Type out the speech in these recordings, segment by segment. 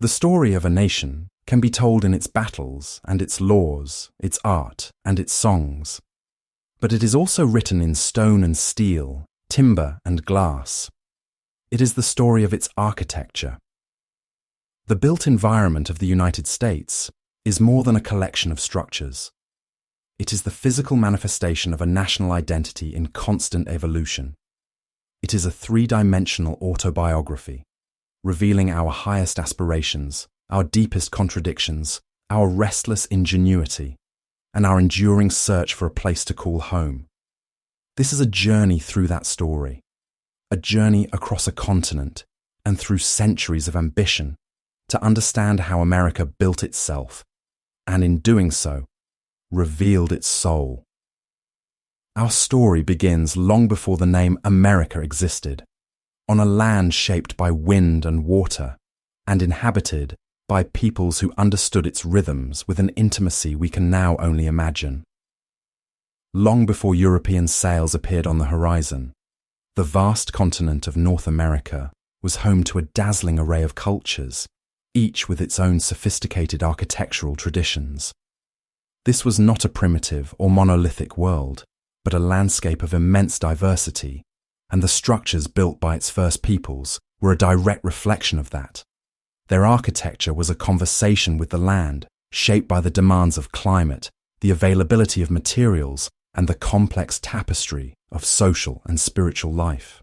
The story of a nation can be told in its battles and its laws, its art and its songs. But it is also written in stone and steel, timber and glass. It is the story of its architecture. The built environment of the United States is more than a collection of structures. It is the physical manifestation of a national identity in constant evolution. It is a three-dimensional autobiography, revealing our highest aspirations, our deepest contradictions, our restless ingenuity, and our enduring search for a place to call home. This is a journey through that story, a journey across a continent and through centuries of ambition to understand how America built itself, and in doing so, revealed its soul. Our story begins long before the name America existed, on a land shaped by wind and water, and inhabited by peoples who understood its rhythms with an intimacy we can now only imagine. Long before European sails appeared on the horizon, the vast continent of North America was home to a dazzling array of cultures, each with its own sophisticated architectural traditions. This was not a primitive or monolithic world, but a landscape of immense diversity, and the structures built by its first peoples were a direct reflection of that. Their architecture was a conversation with the land, shaped by the demands of climate, the availability of materials, and the complex tapestry of social and spiritual life.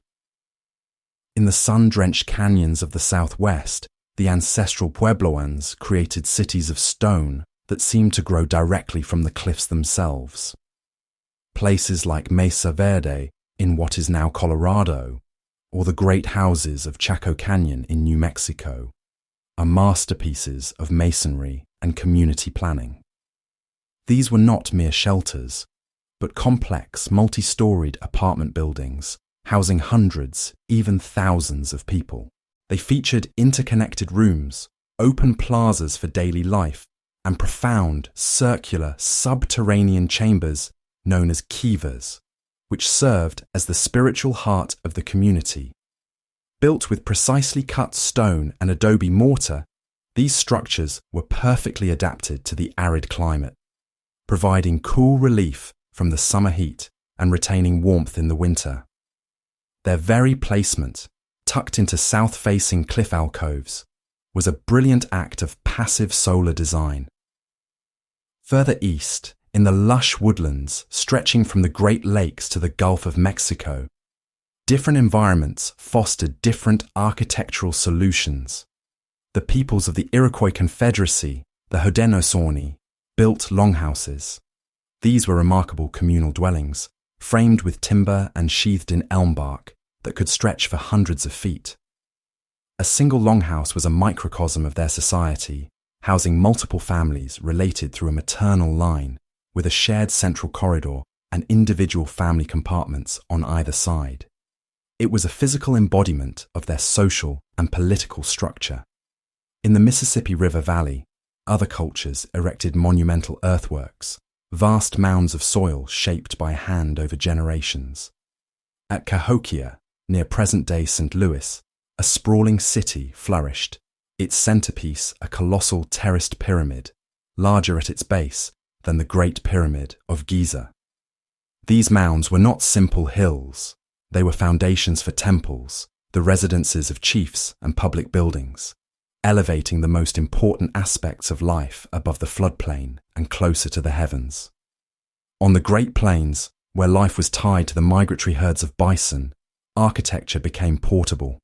In the sun-drenched canyons of the Southwest, the Ancestral Puebloans created cities of stone that seemed to grow directly from the cliffs themselves. Places like Mesa Verde in what is now Colorado, or the great houses of Chaco Canyon in New Mexico, are masterpieces of masonry and community planning. These were not mere shelters, but complex, multi-storied apartment buildings housing hundreds, even thousands of people. They featured interconnected rooms, open plazas for daily life, and profound, circular, subterranean chambers known as kivas, which served as the spiritual heart of the community. Built with precisely cut stone and adobe mortar, these structures were perfectly adapted to the arid climate, providing cool relief from the summer heat and retaining warmth in the winter. Their very placement, tucked into south-facing cliff alcoves, was a brilliant act of passive solar design. Further east, in the lush woodlands stretching from the Great Lakes to the Gulf of Mexico, different environments fostered different architectural solutions. The peoples of the Iroquois Confederacy, the Haudenosaunee, built longhouses. These were remarkable communal dwellings, framed with timber and sheathed in elm bark that could stretch for hundreds of feet. A single longhouse was a microcosm of their society, housing multiple families related through a maternal line, with a shared central corridor and individual family compartments on either side. It was a physical embodiment of their social and political structure. In the Mississippi River Valley, other cultures erected monumental earthworks, vast mounds of soil shaped by hand over generations. At Cahokia, near present-day St. Louis, a sprawling city flourished, its centerpiece a colossal terraced pyramid, larger at its base than the Great Pyramid of Giza. These mounds were not simple hills. They were foundations for temples, the residences of chiefs and public buildings, elevating the most important aspects of life above the floodplain and closer to the heavens. On the Great Plains, where life was tied to the migratory herds of bison, architecture became portable.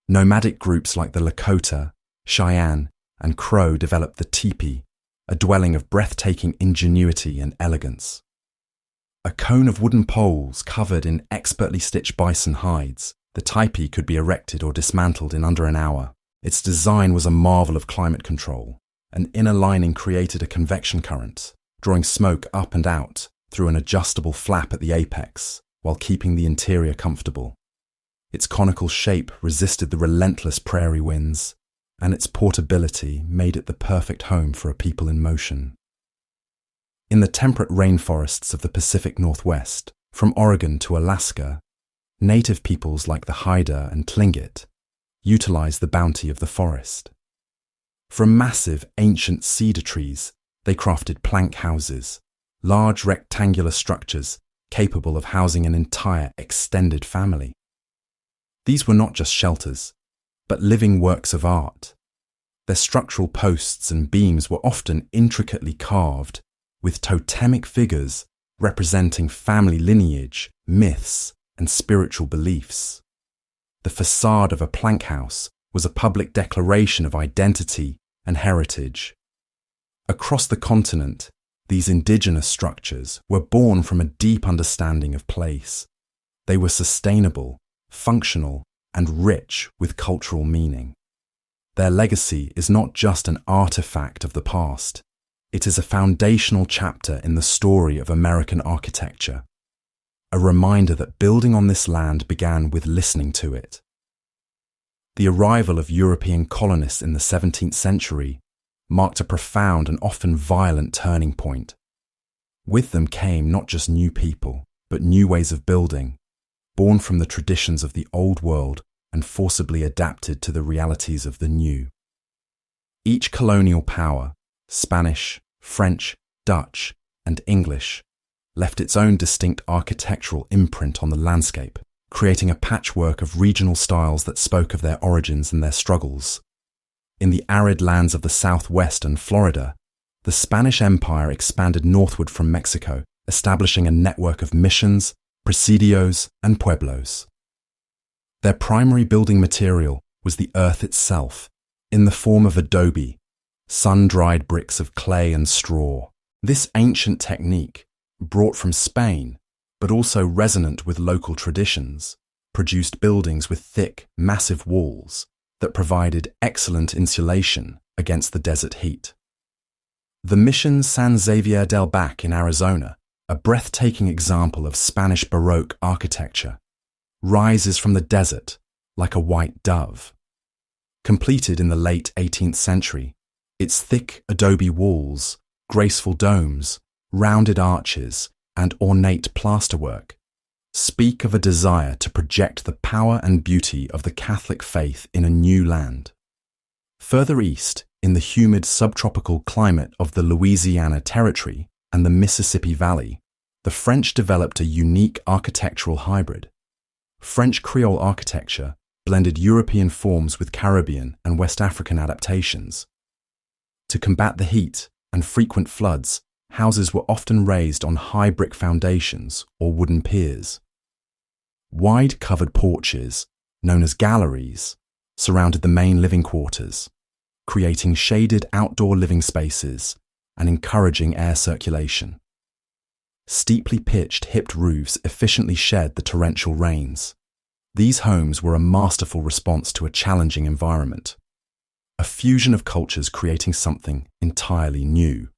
Nomadic groups like the Lakota, Cheyenne, and Crow developed the teepee, a dwelling of breathtaking ingenuity and elegance. A cone of wooden poles covered in expertly stitched bison hides, the teepee could be erected or dismantled in under an hour. Its design was a marvel of climate control. An inner lining created a convection current, drawing smoke up and out through an adjustable flap at the apex, while keeping the interior comfortable. Its conical shape resisted the relentless prairie winds, and its portability made it the perfect home for a people in motion. In the temperate rainforests of the Pacific Northwest, from Oregon to Alaska, native peoples like the Haida and Tlingit utilized the bounty of the forest. From massive, ancient cedar trees, they crafted plank houses, large rectangular structures capable of housing an entire extended family. These were not just shelters, but living works of art. Their structural posts and beams were often intricately carved, with totemic figures representing family lineage, myths, and spiritual beliefs. The facade of a plank house was a public declaration of identity and heritage. Across the continent, these indigenous structures were born from a deep understanding of place. They were sustainable, functional, and rich with cultural meaning. Their legacy is not just an artifact of the past. It is a foundational chapter in the story of American architecture, a reminder that building on this land began with listening to it. The arrival of European colonists in the 17th century marked a profound and often violent turning point. With them came not just new people, but new ways of building, born from the traditions of the old world and forcibly adapted to the realities of the new. Each colonial power, Spanish, French, Dutch, and English, left its own distinct architectural imprint on the landscape, creating a patchwork of regional styles that spoke of their origins and their struggles. In the arid lands of the Southwest and Florida, the Spanish Empire expanded northward from Mexico, establishing a network of missions, presidios, and pueblos. Their primary building material was the earth itself, in the form of adobe, sun-dried bricks of clay and straw. This ancient technique, brought from Spain, but also resonant with local traditions, produced buildings with thick, massive walls that provided excellent insulation against the desert heat. The Mission San Xavier del Bac in Arizona, a breathtaking example of Spanish Baroque architecture, rises from the desert like a white dove. Completed in the late 18th century, its thick adobe walls, graceful domes, rounded arches, and ornate plasterwork speak of a desire to project the power and beauty of the Catholic faith in a new land. Further east, in the humid subtropical climate of the Louisiana Territory and the Mississippi Valley, the French developed a unique architectural hybrid. French Creole architecture blended European forms with Caribbean and West African adaptations. To combat the heat and frequent floods, houses were often raised on high brick foundations or wooden piers. Wide covered porches, known as galleries, surrounded the main living quarters, creating shaded outdoor living spaces and encouraging air circulation. Steeply pitched hipped roofs efficiently shed the torrential rains. These homes were a masterful response to a challenging environment, a fusion of cultures creating something entirely new.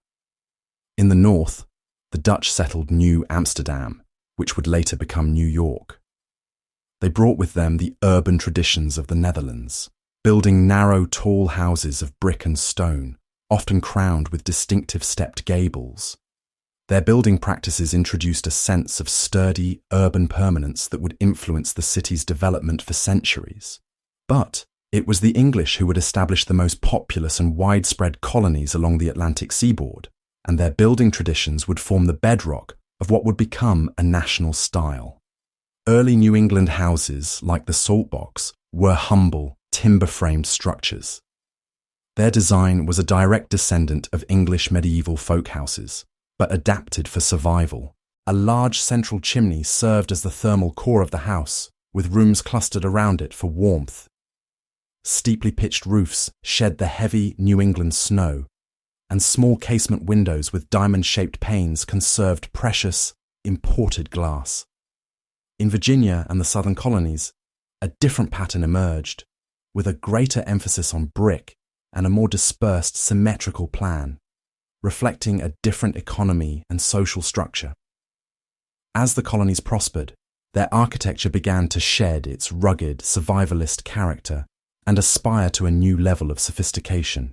In the north, the Dutch settled New Amsterdam, which would later become New York. They brought with them the urban traditions of the Netherlands, building narrow, tall houses of brick and stone, often crowned with distinctive stepped gables. Their building practices introduced a sense of sturdy, urban permanence that would influence the city's development for centuries. But it was the English who would establish the most populous and widespread colonies along the Atlantic seaboard, and their building traditions would form the bedrock of what would become a national style. Early New England houses, like the Salt Box, were humble, timber-framed structures. Their design was a direct descendant of English medieval folk houses, but adapted for survival. A large central chimney served as the thermal core of the house, with rooms clustered around it for warmth. Steeply pitched roofs shed the heavy New England snow, and small casement windows with diamond-shaped panes conserved precious, imported glass. In Virginia and the southern colonies, a different pattern emerged, with a greater emphasis on brick and a more dispersed, symmetrical plan, reflecting a different economy and social structure. As the colonies prospered, their architecture began to shed its rugged, survivalist character and aspire to a new level of sophistication.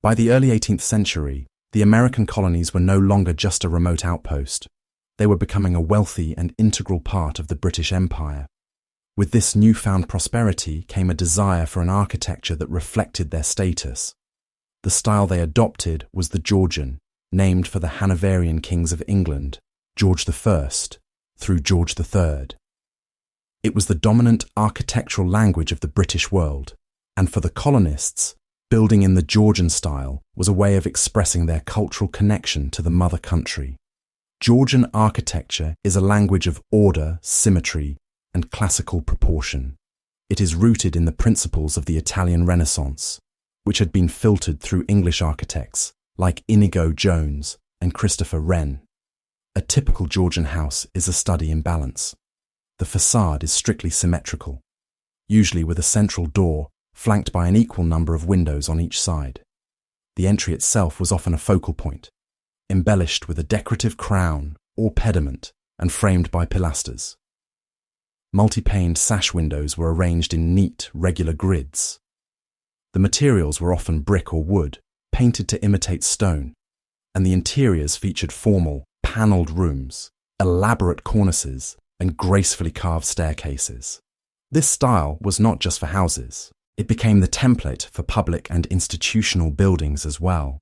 By the early 18th century, the American colonies were no longer just a remote outpost. They were becoming a wealthy and integral part of the British Empire. With this newfound prosperity came a desire for an architecture that reflected their status. The style they adopted was the Georgian, named for the Hanoverian kings of England, George I through George III. It was the dominant architectural language of the British world, and for the colonists, building in the Georgian style was a way of expressing their cultural connection to the mother country. Georgian architecture is a language of order, symmetry, and classical proportion. It is rooted in the principles of the Italian Renaissance, which had been filtered through English architects like Inigo Jones and Christopher Wren. A typical Georgian house is a study in balance. The facade is strictly symmetrical, usually with a central door flanked by an equal number of windows on each side. The entry itself was often a focal point, embellished with a decorative crown or pediment and framed by pilasters. Multi-paned sash windows were arranged in neat, regular grids. The materials were often brick or wood, painted to imitate stone, and the interiors featured formal, panelled rooms, elaborate cornices, and gracefully carved staircases. This style was not just for houses. It became the template for public and institutional buildings as well.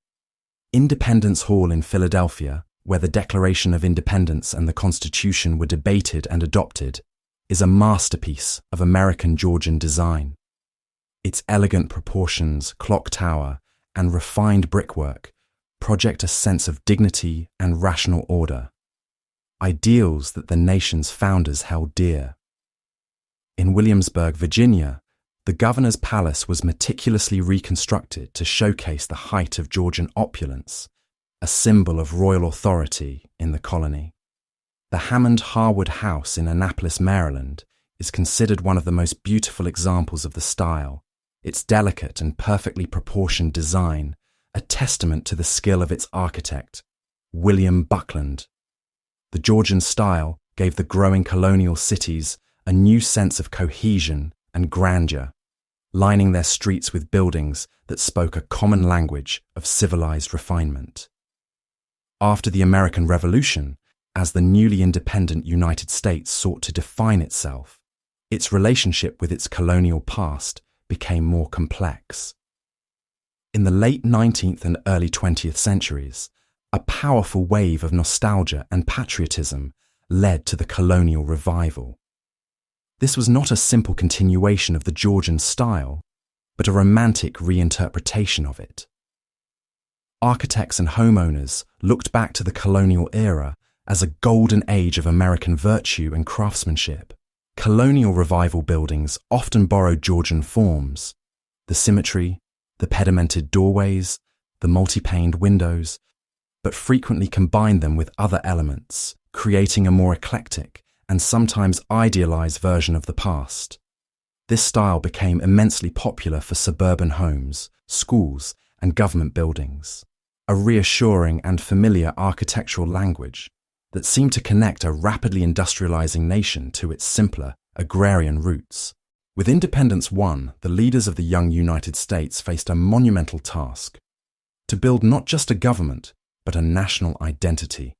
Independence Hall in Philadelphia, where the Declaration of Independence and the Constitution were debated and adopted, is a masterpiece of American Georgian design. Its elegant proportions, clock tower, and refined brickwork project a sense of dignity and rational order, ideals that the nation's founders held dear. In Williamsburg, Virginia, the governor's palace was meticulously reconstructed to showcase the height of Georgian opulence, a symbol of royal authority in the colony. The Hammond Harwood House in Annapolis, Maryland, is considered one of the most beautiful examples of the style, its delicate and perfectly proportioned design, a testament to the skill of its architect, William Buckland. The Georgian style gave the growing colonial cities a new sense of cohesion and grandeur, lining their streets with buildings that spoke a common language of civilized refinement. After the American Revolution, as the newly independent United States sought to define itself, its relationship with its colonial past became more complex. In the late 19th and early 20th centuries, a powerful wave of nostalgia and patriotism led to the colonial revival. This was not a simple continuation of the Georgian style, but a romantic reinterpretation of it. Architects and homeowners looked back to the colonial era as a golden age of American virtue and craftsmanship. Colonial revival buildings often borrowed Georgian forms: the symmetry, the pedimented doorways, the multi-paned windows, but frequently combined them with other elements, creating a more eclectic and sometimes idealized version of the past. This style became immensely popular for suburban homes, schools, and government buildings, a reassuring and familiar architectural language that seemed to connect a rapidly industrializing nation to its simpler, agrarian roots. With independence won, the leaders of the young United States faced a monumental task: to build not just a government, but a national identity.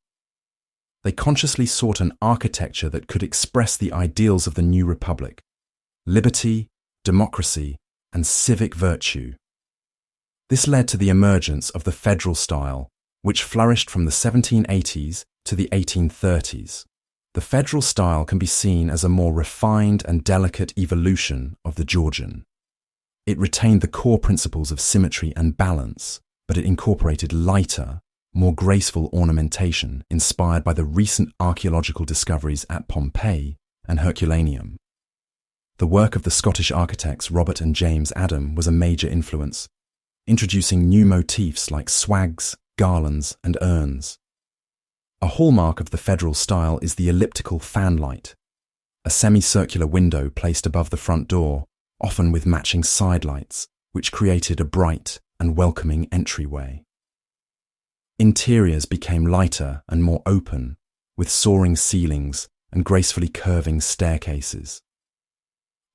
They consciously sought an architecture that could express the ideals of the new republic: liberty, democracy, and civic virtue. This led to the emergence of the federal style, which flourished from the 1780s to the 1830s. The federal style can be seen as a more refined and delicate evolution of the Georgian. It retained the core principles of symmetry and balance, but it incorporated lighter, more graceful ornamentation inspired by the recent archaeological discoveries at Pompeii and Herculaneum. The work of the Scottish architects Robert and James Adam was a major influence, introducing new motifs like swags, garlands, and urns. A hallmark of the federal style is the elliptical fanlight, a semicircular window placed above the front door, often with matching side lights, which created a bright and welcoming entryway. Interiors became lighter and more open, with soaring ceilings and gracefully curving staircases.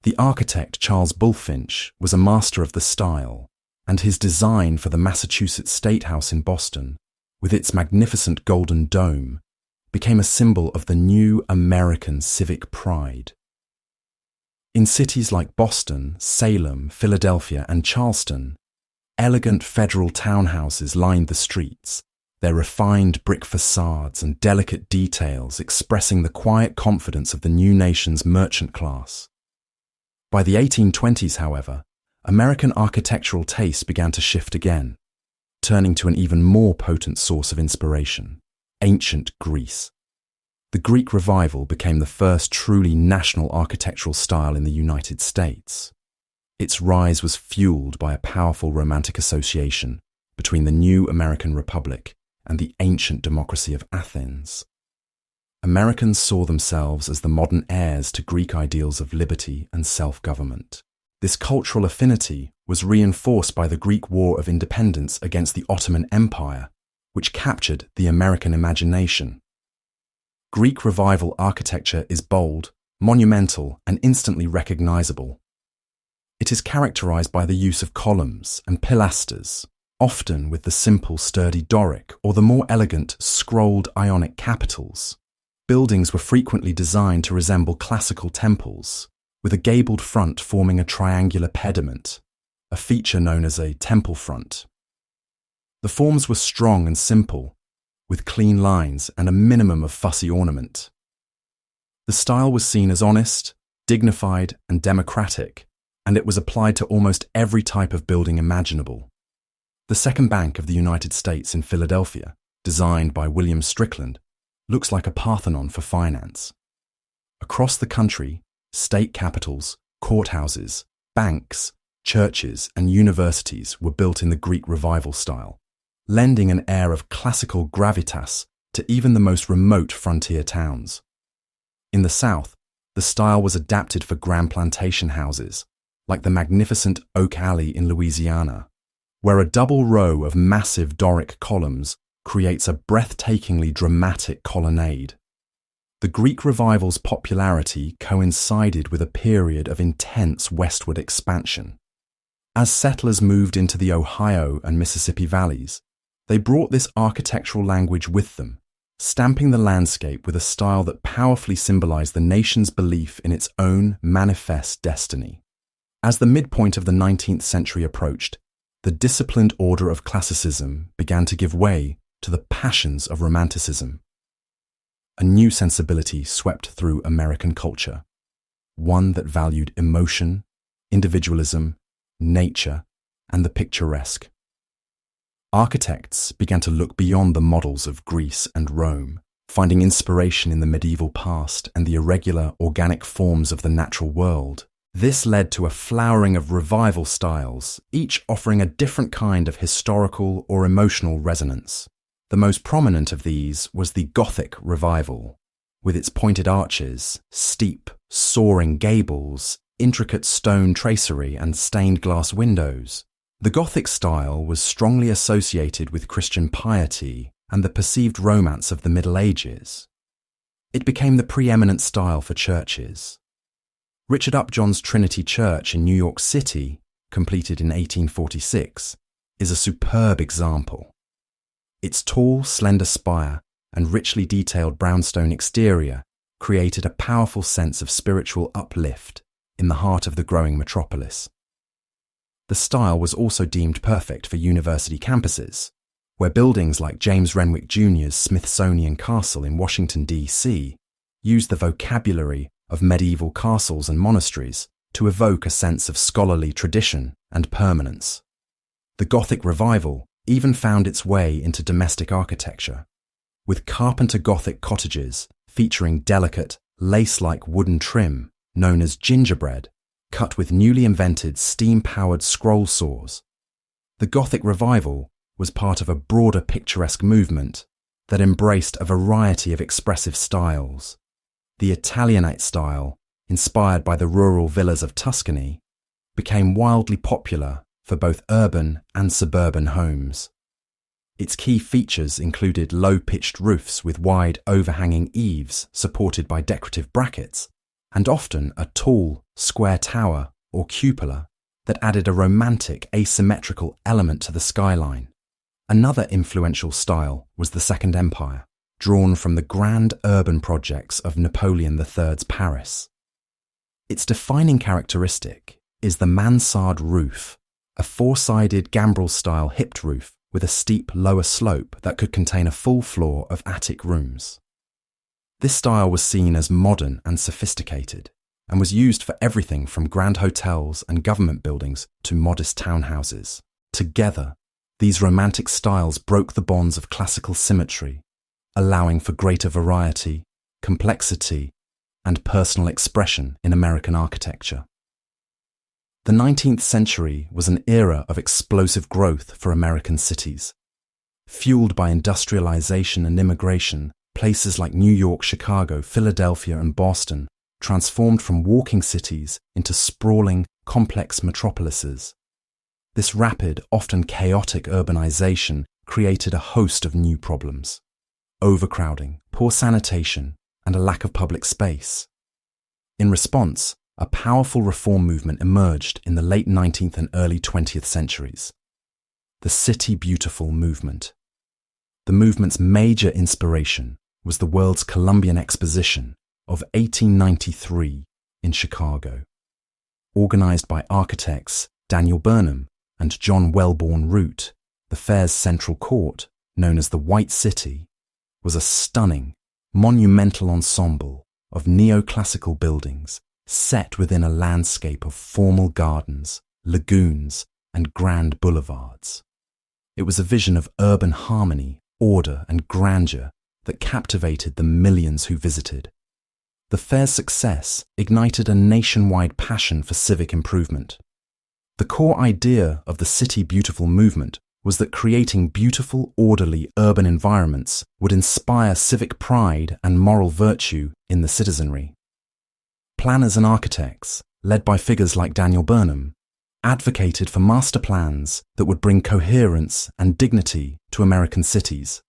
The architect Charles Bulfinch was a master of the style, and his design for the Massachusetts State House in Boston, with its magnificent golden dome, became a symbol of the new American civic pride. In cities like Boston, Salem, Philadelphia, and Charleston, Elegant federal townhouses lined the streets, their refined brick facades and delicate details expressing the quiet confidence of the new nation's merchant class. By the 1820s, however, American architectural taste began to shift again, turning to an even more potent source of inspiration: ancient Greece. The Greek Revival became the first truly national architectural style in the United States. Its rise was fueled by a powerful romantic association between the new American Republic and the ancient democracy of Athens. Americans saw themselves as the modern heirs to Greek ideals of liberty and self-government. This cultural affinity was reinforced by the Greek War of Independence against the Ottoman Empire, which captured the American imagination. Greek Revival architecture is bold, monumental, and instantly recognizable. It is characterized by the use of columns and pilasters, often with the simple, sturdy Doric or the more elegant, scrolled Ionic capitals. Buildings were frequently designed to resemble classical temples, with a gabled front forming a triangular pediment, a feature known as a temple front. The forms were strong and simple, with clean lines and a minimum of fussy ornament. The style was seen as honest, dignified, and democratic, and it was applied to almost every type of building imaginable. The Second Bank of the United States in Philadelphia, designed by William Strickland, looks like a Parthenon for finance. Across the country, state capitals, courthouses, banks, churches, and universities were built in the Greek Revival style, lending an air of classical gravitas to even the most remote frontier towns. In the South, the style was adapted for grand plantation houses, like the magnificent Oak Alley in Louisiana, where a double row of massive Doric columns creates a breathtakingly dramatic colonnade. The Greek Revival's popularity coincided with a period of intense westward expansion. As settlers moved into the Ohio and Mississippi valleys, they brought this architectural language with them, stamping the landscape with a style that powerfully symbolized the nation's belief in its own manifest destiny. As the midpoint of the 19th century approached, the disciplined order of classicism began to give way to the passions of romanticism. A new sensibility swept through American culture, one that valued emotion, individualism, nature, and the picturesque. Architects began to look beyond the models of Greece and Rome, finding inspiration in the medieval past and the irregular, organic forms of the natural world. This led to a flowering of revival styles, each offering a different kind of historical or emotional resonance. The most prominent of these was the Gothic Revival, with its pointed arches, steep, soaring gables, intricate stone tracery, and stained glass windows. The Gothic style was strongly associated with Christian piety and the perceived romance of the Middle Ages. It became the preeminent style for churches. Richard Upjohn's Trinity Church in New York City, completed in 1846, is a superb example. Its tall, slender spire and richly detailed brownstone exterior created a powerful sense of spiritual uplift in the heart of the growing metropolis. The style was also deemed perfect for university campuses, where buildings like James Renwick Jr.'s Smithsonian Castle in Washington, D.C., used the vocabulary of medieval castles and monasteries to evoke a sense of scholarly tradition and permanence. The Gothic Revival even found its way into domestic architecture, with Carpenter Gothic cottages featuring delicate, lace-like wooden trim known as gingerbread, cut with newly invented steam-powered scroll saws. The Gothic Revival was part of a broader picturesque movement that embraced a variety of expressive styles. The Italianate style, inspired by the rural villas of Tuscany, became wildly popular for both urban and suburban homes. Its key features included low-pitched roofs with wide overhanging eaves supported by decorative brackets, and often a tall, square tower or cupola that added a romantic, asymmetrical element to the skyline. Another influential style was the Second Empire, drawn from the grand urban projects of Napoleon III's Paris. Its defining characteristic is the mansard roof, a four-sided gambrel-style hipped roof with a steep lower slope that could contain a full floor of attic rooms. This style was seen as modern and sophisticated, and was used for everything from grand hotels and government buildings to modest townhouses. Together, these romantic styles broke the bonds of classical symmetry, allowing for greater variety, complexity, and personal expression in American architecture. The 19th century was an era of explosive growth for American cities. Fueled by industrialization and immigration, places like New York, Chicago, Philadelphia, and Boston transformed from walking cities into sprawling, complex metropolises. This rapid, often chaotic urbanization created a host of new problems: overcrowding, poor sanitation, and a lack of public space. In response, a powerful reform movement emerged in the late 19th and early 20th centuries: the City Beautiful movement. The movement's major inspiration was the World's Columbian Exposition of 1893 in Chicago. Organized by architects Daniel Burnham and John Wellborn Root, the fair's central court, known as the White City, was a stunning, monumental ensemble of neoclassical buildings set within a landscape of formal gardens, lagoons, and grand boulevards. It was a vision of urban harmony, order, and grandeur that captivated the millions who visited. The fair's success ignited a nationwide passion for civic improvement. The core idea of the City Beautiful movement was that creating beautiful, orderly urban environments would inspire civic pride and moral virtue in the citizenry. Planners and architects, led by figures like Daniel Burnham, advocated for master plans that would bring coherence and dignity to American cities.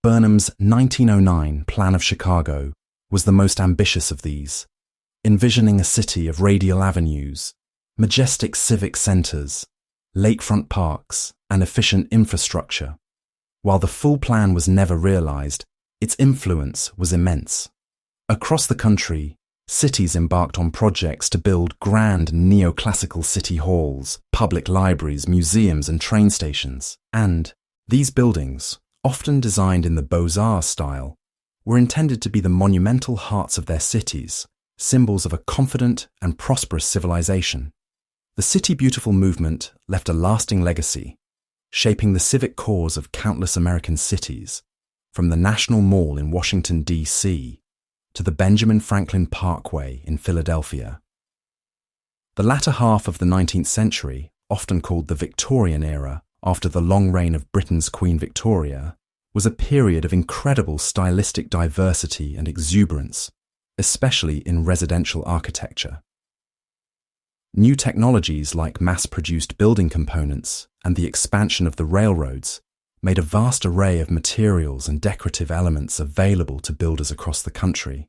Burnham's 1909 Plan of Chicago was the most ambitious of these, envisioning a city of radial avenues, majestic civic centers, lakefront parks, and efficient infrastructure. While the full plan was never realized, its influence was immense. Across the country, cities embarked on projects to build grand neoclassical city halls, public libraries, museums, and train stations. And these buildings, often designed in the Beaux-Arts style, were intended to be the monumental hearts of their cities, symbols of a confident and prosperous civilization. The City Beautiful movement left a lasting legacy, shaping the civic cause of countless American cities, from the National Mall in Washington, D.C., to the Benjamin Franklin Parkway in Philadelphia. The latter half of the 19th century, often called the Victorian era, after the long reign of Britain's Queen Victoria, was a period of incredible stylistic diversity and exuberance, especially in residential architecture. New technologies like mass-produced building components and the expansion of the railroads made a vast array of materials and decorative elements available to builders across the country.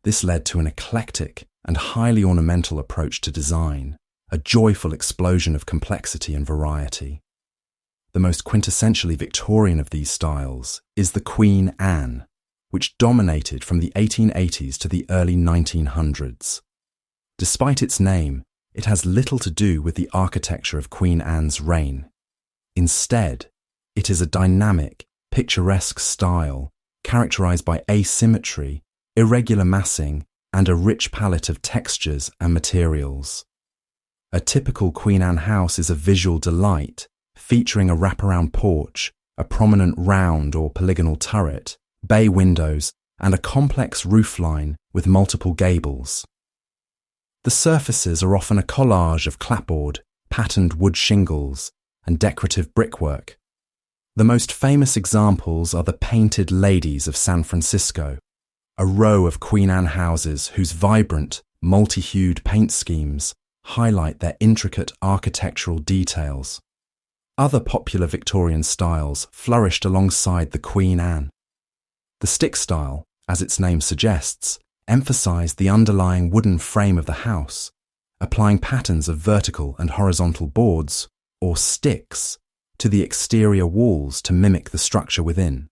This led to an eclectic and highly ornamental approach to design, a joyful explosion of complexity and variety. The most quintessentially Victorian of these styles is the Queen Anne, which dominated from the 1880s to the early 1900s. Despite its name, it has little to do with the architecture of Queen Anne's reign. Instead, it is a dynamic, picturesque style characterized by asymmetry, irregular massing, and a rich palette of textures and materials. A typical Queen Anne house is a visual delight, featuring a wraparound porch, a prominent round or polygonal turret, bay windows, and a complex roofline with multiple gables. The surfaces are often a collage of clapboard, patterned wood shingles, and decorative brickwork. The most famous examples are the Painted Ladies of San Francisco, a row of Queen Anne houses whose vibrant, multi-hued paint schemes highlight their intricate architectural details. Other popular Victorian styles flourished alongside the Queen Anne. The stick style, as its name suggests, emphasized the underlying wooden frame of the house, applying patterns of vertical and horizontal boards, or sticks, to the exterior walls to mimic the structure within.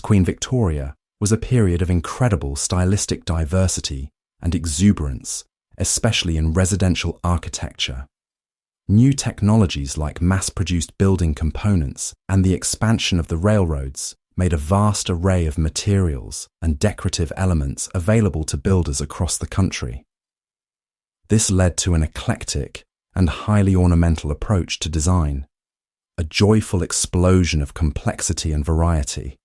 Queen Victoria was a period of incredible stylistic diversity and exuberance, especially in residential architecture. new technologies like mass-produced building components and the expansion of the railroads made a vast array of materials and decorative elements available to builders across the country. This led to an eclectic and highly ornamental approach to design, a joyful explosion of complexity and variety.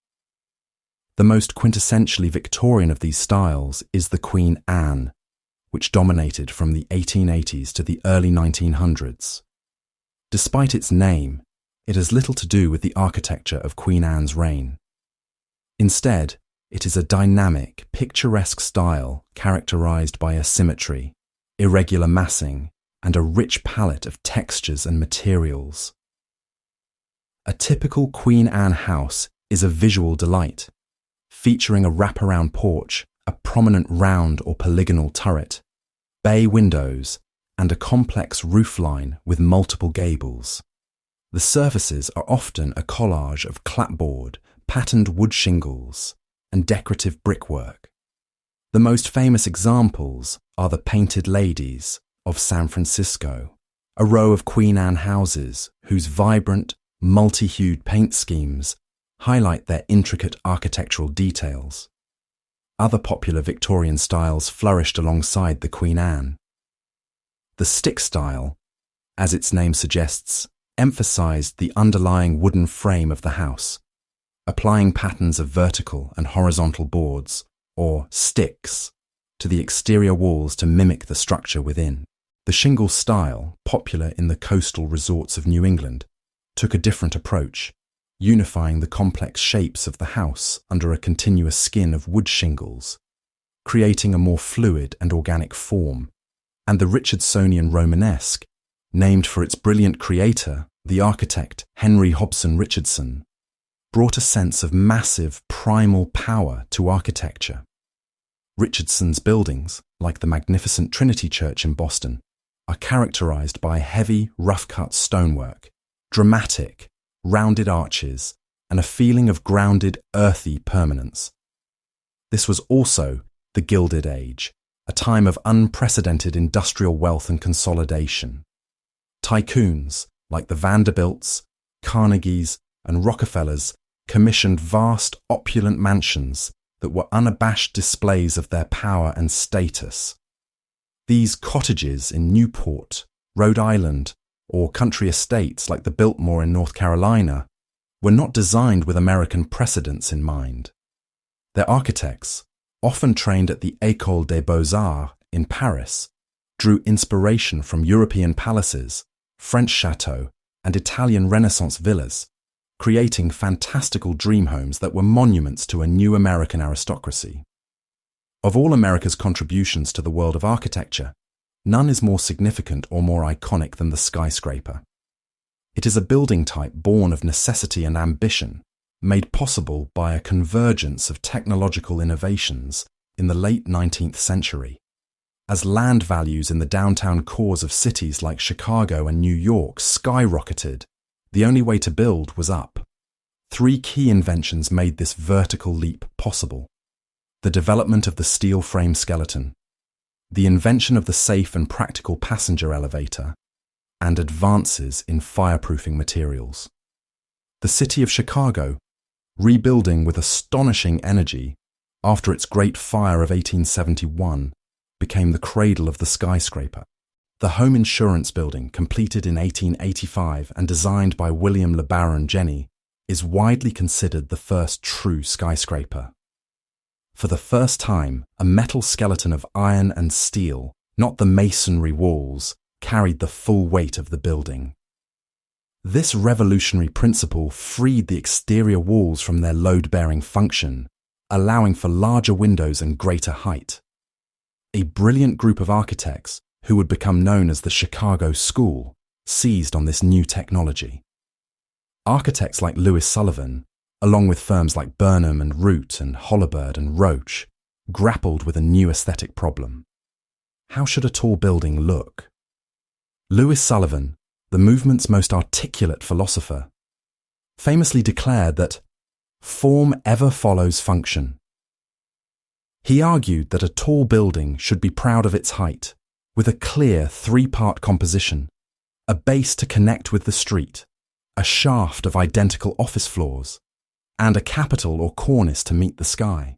The most quintessentially Victorian of these styles is the Queen Anne, which dominated from the 1880s to the early 1900s. Despite its name, it has little to do with the architecture of Queen Anne's reign. Instead, it is a dynamic, picturesque style characterized by asymmetry, irregular massing, and a rich palette of textures and materials. A typical Queen Anne house is a visual delight, featuring a wraparound porch, a prominent round or polygonal turret, bay windows, and a complex roofline with multiple gables. The surfaces are often a collage of clapboard, patterned wood shingles, and decorative brickwork. The most famous examples are the Painted Ladies of San Francisco, a row of Queen Anne houses whose vibrant, multi-hued paint schemes highlight their intricate architectural details. Other popular Victorian styles flourished alongside the Queen Anne. The stick style, as its name suggests, emphasized the underlying wooden frame of the house, applying patterns of vertical and horizontal boards, or sticks, to the exterior walls to mimic the structure within. The shingle style, popular in the coastal resorts of New England, took a different approach, unifying the complex shapes of the house under a continuous skin of wood shingles, creating a more fluid and organic form. And the Richardsonian Romanesque, named for its brilliant creator, the architect Henry Hobson Richardson, brought a sense of massive primal power to architecture. Richardson's buildings, like the magnificent Trinity Church in Boston, are characterized by heavy, rough-cut stonework, dramatic, rounded arches, and a feeling of grounded, earthy permanence. This was also the Gilded Age, a time of unprecedented industrial wealth and consolidation. Tycoons, like the Vanderbilts, Carnegies, and Rockefellers, commissioned vast, opulent mansions that were unabashed displays of their power and status. These cottages in Newport, Rhode Island, or country estates like the Biltmore in North Carolina were not designed with American precedents in mind. Their architects, often trained at the École des Beaux-Arts in Paris, drew inspiration from European palaces, French chateaux, and Italian Renaissance villas, creating fantastical dream homes that were monuments to a new American aristocracy. Of all America's contributions to the world of architecture, none is more significant or more iconic than the skyscraper. It is a building type born of necessity and ambition, made possible by a convergence of technological innovations in the late 19th century. As land values in the downtown cores of cities like Chicago and New York skyrocketed, the only way to build was up. 3 key inventions made this vertical leap possible: the development of the steel frame skeleton, the invention of the safe and practical passenger elevator, and advances in fireproofing materials. The city of Chicago, rebuilding with astonishing energy after its Great Fire of 1871, became the cradle of the skyscraper. The home insurance building, completed in 1885 and designed by William LeBaron Jenney, is widely considered the first true skyscraper. For the first time, a metal skeleton of iron and steel, not the masonry walls, carried the full weight of the building. This revolutionary principle freed the exterior walls from their load-bearing function, allowing for larger windows and greater height. A brilliant group of architects, who would become known as the Chicago School, seized on this new technology. Architects like Louis Sullivan, along with firms like Burnham and Root and Holabird and Roche, grappled with a new aesthetic problem. How should a tall building look? Louis Sullivan, the movement's most articulate philosopher, famously declared that form ever follows function. He argued that a tall building should be proud of its height, with a clear 3-part composition, a base to connect with the street, a shaft of identical office floors, and a capital or cornice to meet the sky.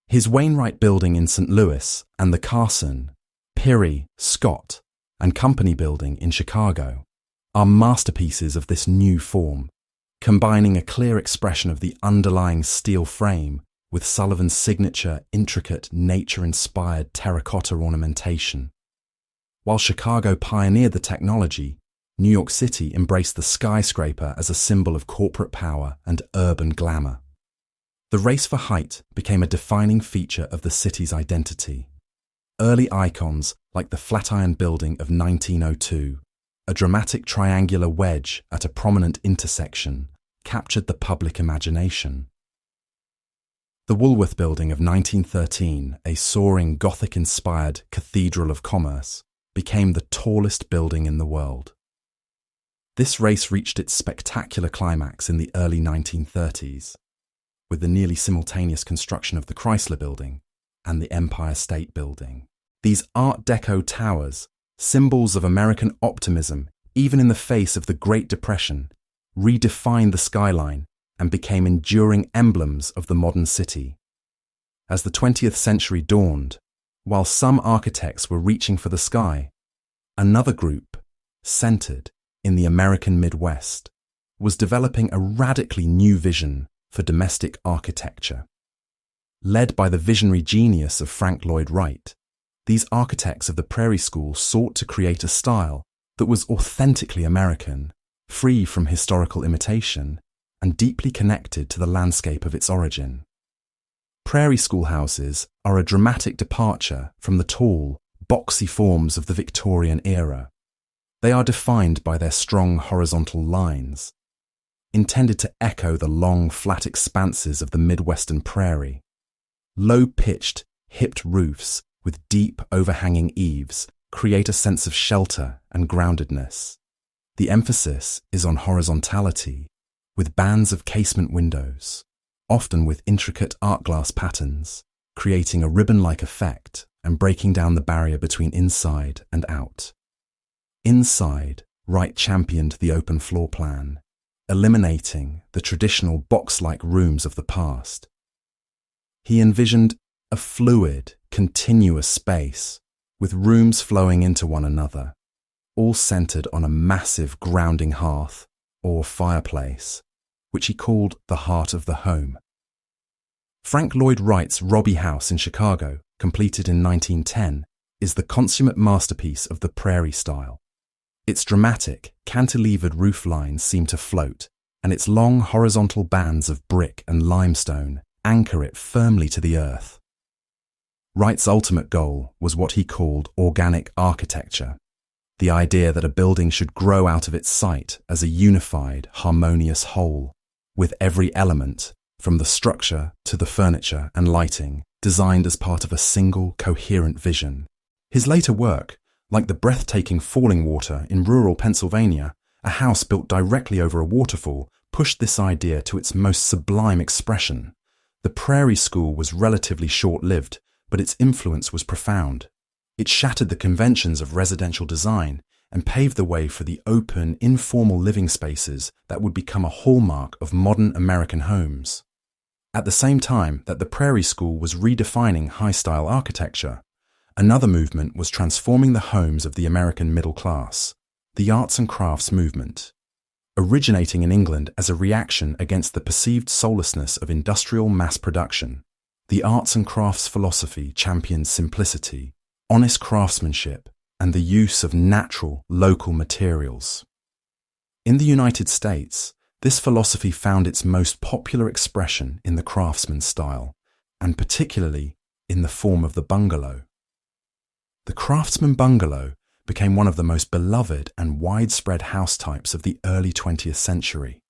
His Wainwright building in St. Louis and the Carson, Peary, Scott, and Company building in Chicago are masterpieces of this new form, combining a clear expression of the underlying steel frame with Sullivan's signature, intricate, nature-inspired terracotta ornamentation. While Chicago pioneered the technology, New York City embraced the skyscraper as a symbol of corporate power and urban glamour. The race for height became a defining feature of the city's identity. Early icons like the Flatiron Building of 1902, a dramatic triangular wedge at a prominent intersection, captured the public imagination. The Woolworth Building of 1913, a soaring Gothic-inspired cathedral of commerce, became the tallest building in the world. This race reached its spectacular climax in the early 1930s, with the nearly simultaneous construction of the Chrysler Building and the Empire State Building. These Art Deco towers, symbols of American optimism even in the face of the Great Depression, redefined the skyline and became enduring emblems of the modern city. As the 20th century dawned, while some architects were reaching for the sky, another group, centered in the American Midwest, was developing a radically new vision for domestic architecture. Led by the visionary genius of Frank Lloyd Wright, these architects of the Prairie School sought to create a style that was authentically American, free from historical imitation, and deeply connected to the landscape of its origin. Prairie School houses are a dramatic departure from the tall, boxy forms of the Victorian era. They are defined by their strong horizontal lines, intended to echo the long, flat expanses of the Midwestern prairie. Low-pitched, hipped roofs with deep, overhanging eaves create a sense of shelter and groundedness. The emphasis is on horizontality, with bands of casement windows, often with intricate art glass patterns, creating a ribbon-like effect and breaking down the barrier between inside and out. Inside, Wright championed the open floor plan, eliminating the traditional box-like rooms of the past. He envisioned a fluid, continuous space, with rooms flowing into one another, all centered on a massive grounding hearth or fireplace, which he called the heart of the home. Frank Lloyd Wright's Robbie House in Chicago, completed in 1910, is the consummate masterpiece of the prairie style. Its dramatic, cantilevered roof lines seem to float, and its long horizontal bands of brick and limestone anchor it firmly to the earth. Wright's ultimate goal was what he called organic architecture, the idea that a building should grow out of its site as a unified, harmonious whole, with every element, from the structure to the furniture and lighting, designed as part of a single, coherent vision. His later work, like the breathtaking Falling Water in rural Pennsylvania, a house built directly over a waterfall, pushed this idea to its most sublime expression. The Prairie School was relatively short-lived, but its influence was profound. It shattered the conventions of residential design and paved the way for the open, informal living spaces that would become a hallmark of modern American homes. At the same time that the Prairie School was redefining high-style architecture, another movement was transforming the homes of the American middle class, the arts and crafts movement. Originating in England as a reaction against the perceived soullessness of industrial mass production, the arts and crafts philosophy championed simplicity, honest craftsmanship, and the use of natural, local materials. In the United States, this philosophy found its most popular expression in the craftsman style, and particularly in the form of the bungalow. The craftsman bungalow became one of the most beloved and widespread house types of the early 20th century.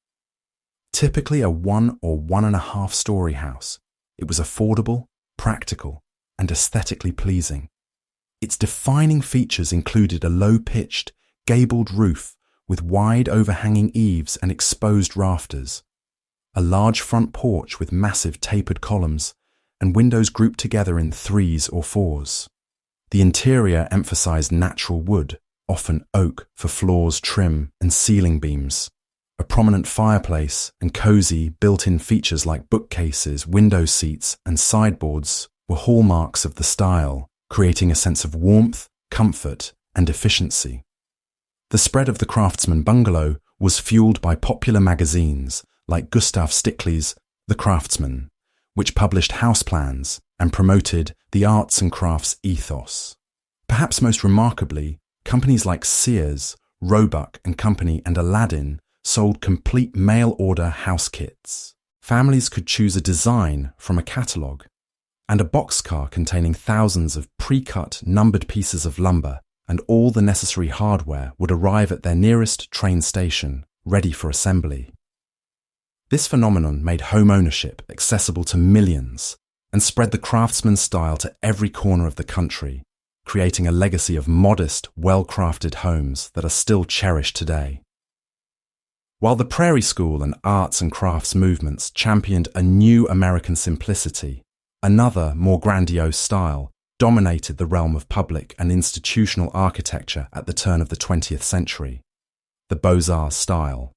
Typically a 1 or 1.5 story house, it was affordable, practical, and aesthetically pleasing. Its defining features included a low-pitched, gabled roof with wide overhanging eaves and exposed rafters, a large front porch with massive tapered columns, and windows grouped together in 3s or 4s. The interior emphasized natural wood, often oak for floors, trim, and ceiling beams. A prominent fireplace and cozy built-in features like bookcases, window seats, and sideboards were hallmarks of the style, creating a sense of warmth, comfort, and efficiency. The spread of the craftsman bungalow was fueled by popular magazines like Gustav Stickley's The Craftsman, which published house plans and promoted the arts and crafts ethos. Perhaps most remarkably, companies like Sears, Roebuck and Company, and Aladdin sold complete mail-order house kits. Families could choose a design from a catalogue, and a boxcar containing thousands of pre-cut, numbered pieces of lumber and all the necessary hardware would arrive at their nearest train station, ready for assembly. This phenomenon made home ownership accessible to millions and spread the craftsman's style to every corner of the country, creating a legacy of modest, well-crafted homes that are still cherished today. While the Prairie School and arts and crafts movements championed a new American simplicity, another, more grandiose style dominated the realm of public and institutional architecture at the turn of the 20th century, the Beaux-Arts style.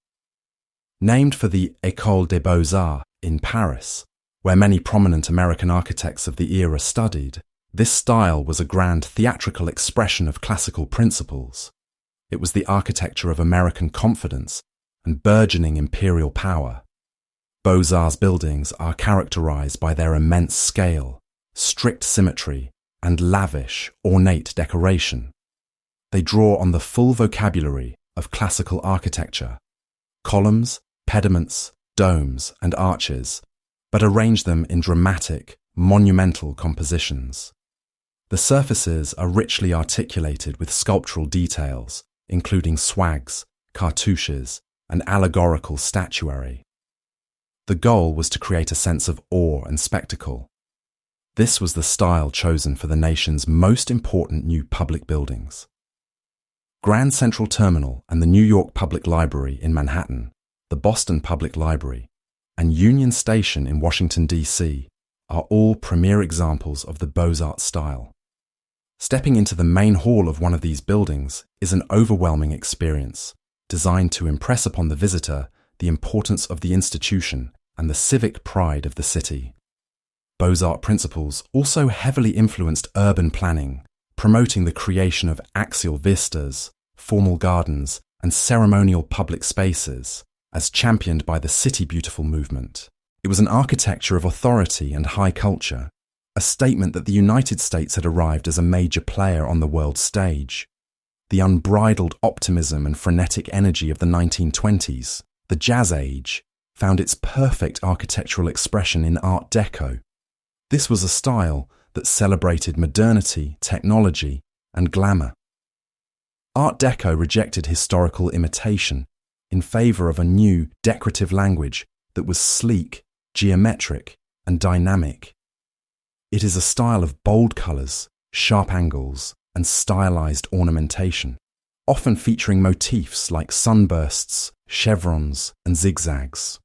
Named for the École des Beaux-Arts in Paris, where many prominent American architects of the era studied, this style was a grand theatrical expression of classical principles. It was the architecture of American confidence and burgeoning imperial power. Beaux-Arts buildings are characterized by their immense scale, strict symmetry, and lavish, ornate decoration. They draw on the full vocabulary of classical architecture, columns, pediments, domes, and arches, but arrange them in dramatic, monumental compositions. The surfaces are richly articulated with sculptural details, including swags, cartouches, and allegorical statuary. The goal was to create a sense of awe and spectacle. This was the style chosen for the nation's most important new public buildings. Grand Central Terminal and the New York Public Library in Manhattan, the Boston Public Library, and Union Station in Washington, D.C. are all premier examples of the Beaux-Arts style. Stepping into the main hall of one of these buildings is an overwhelming experience, designed to impress upon the visitor the importance of the institution and the civic pride of the city. Beaux-Arts principles also heavily influenced urban planning, promoting the creation of axial vistas, formal gardens, and ceremonial public spaces, as championed by the City Beautiful movement. It was an architecture of authority and high culture, a statement that the United States had arrived as a major player on the world stage. The unbridled optimism and frenetic energy of the 1920s, the Jazz Age, found its perfect architectural expression in Art Deco. This was a style that celebrated modernity, technology, and glamour. Art Deco rejected historical imitation in favor of a new, decorative language that was sleek, geometric, and dynamic. It is a style of bold colors, sharp angles, and stylized ornamentation, often featuring motifs like sunbursts, chevrons, and zigzags.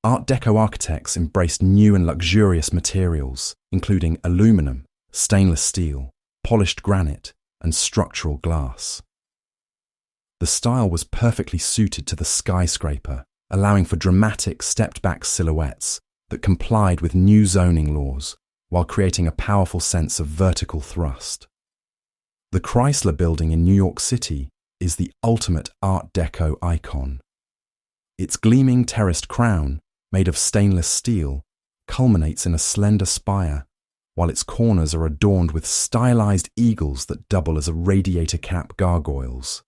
Art Deco architects embraced new and luxurious materials, including aluminum, stainless steel, polished granite, and structural glass. The style was perfectly suited to the skyscraper, allowing for dramatic stepped-back silhouettes that complied with new zoning laws while creating a powerful sense of vertical thrust. The Chrysler Building in New York City is the ultimate Art Deco icon. Its gleaming terraced crown, made of stainless steel, culminates in a slender spire, while its corners are adorned with stylized eagles that double as a radiator cap gargoyles.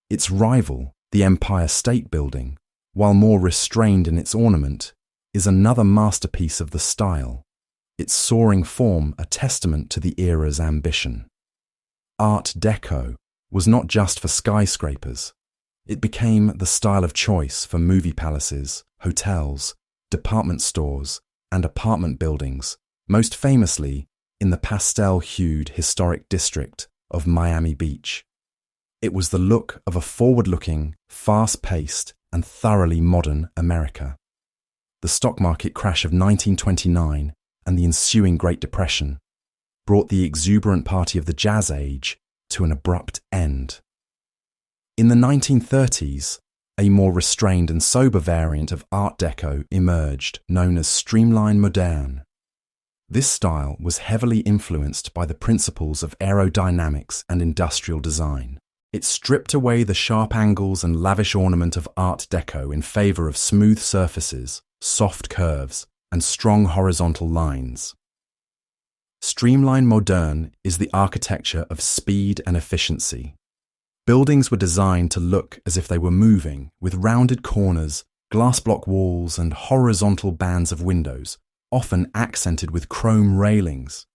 Its rival, the Empire State Building, while more restrained in its ornament, is another masterpiece of the style, its soaring form a testament to the era's ambition. Art Deco was not just for skyscrapers. It became the style of choice for movie palaces, hotels, department stores, and apartment buildings, most famously in the pastel-hued historic district of Miami Beach. It was the look of a forward-looking, fast-paced, and thoroughly modern America. The stock market crash of 1929 and the ensuing Great Depression brought the exuberant party of the Jazz Age to an abrupt end. In the 1930s, a more restrained and sober variant of Art Deco emerged, known as streamline moderne. This style was heavily influenced by the principles of aerodynamics and industrial design. It stripped away the sharp angles and lavish ornament of Art Deco in favour of smooth surfaces, soft curves, and strong horizontal lines. Streamline moderne is the architecture of speed and efficiency. Buildings were designed to look as if they were moving, with rounded corners, glass block walls, and horizontal bands of windows, often accented with chrome railings.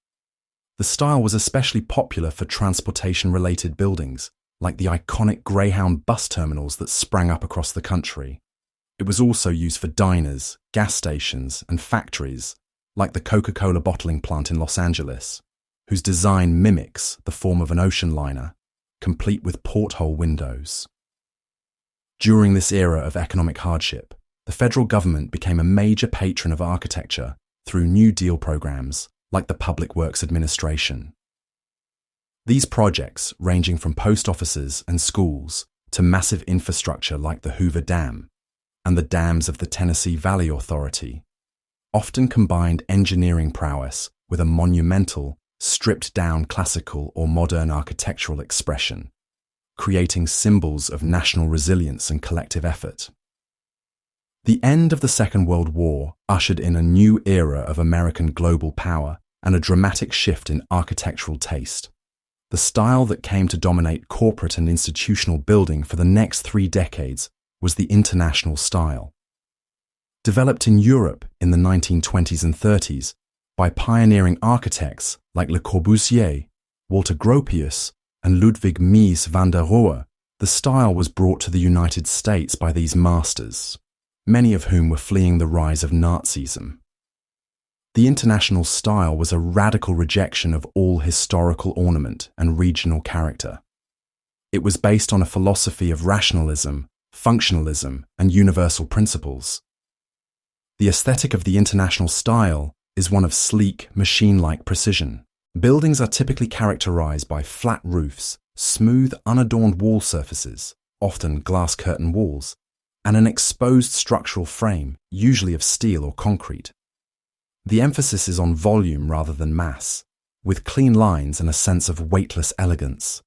The style was especially popular for transportation-related buildings, like the iconic Greyhound bus terminals that sprang up across the country. It was also used for diners, gas stations, and factories, like the Coca-Cola bottling plant in Los Angeles, whose design mimics the form of an ocean liner, complete with porthole windows. During this era of economic hardship, the federal government became a major patron of architecture through New Deal programs like the Public Works Administration. These projects, ranging from post offices and schools to massive infrastructure like the Hoover Dam and the dams of the Tennessee Valley Authority, often combined engineering prowess with a monumental, stripped-down classical or modern architectural expression, creating symbols of national resilience and collective effort. The end of the Second World War ushered in a new era of American global power and a dramatic shift in architectural taste. The style that came to dominate corporate and institutional building for the next 3 decades was the international style. Developed in Europe in the 1920s and 30s by pioneering architects like Le Corbusier, Walter Gropius, and Ludwig Mies van der Rohe, the style was brought to the United States by these masters, many of whom were fleeing the rise of Nazism. The international style was a radical rejection of all historical ornament and regional character. It was based on a philosophy of rationalism, functionalism, and universal principles. The aesthetic of the international style is one of sleek, machine-like precision. Buildings are typically characterized by flat roofs, smooth, unadorned wall surfaces, often glass curtain walls, and an exposed structural frame, usually of steel or concrete. The emphasis is on volume rather than mass, with clean lines and a sense of weightless elegance.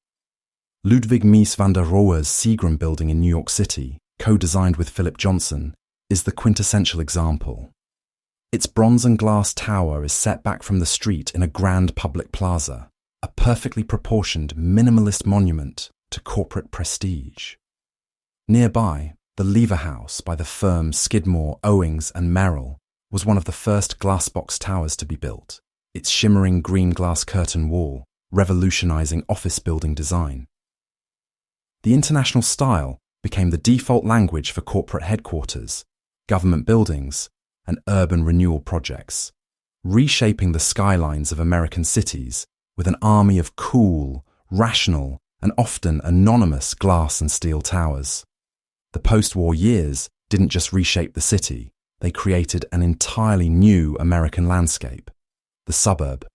Ludwig Mies van der Rohe's Seagram building in New York City, co-designed with Philip Johnson, is the quintessential example. Its bronze and glass tower is set back from the street in a grand public plaza, a perfectly proportioned minimalist monument to corporate prestige. Nearby, the Lever House by the firms Skidmore, Owings and Merrill was one of the first glassbox towers to be built, its shimmering green glass curtain wall revolutionizing office building design. The international style became the default language for corporate headquarters, government buildings, and urban renewal projects, reshaping the skylines of American cities with an army of cool, rational, and often anonymous glass and steel towers. The post-war years didn't just reshape the city, they created an entirely new American landscape, the suburb.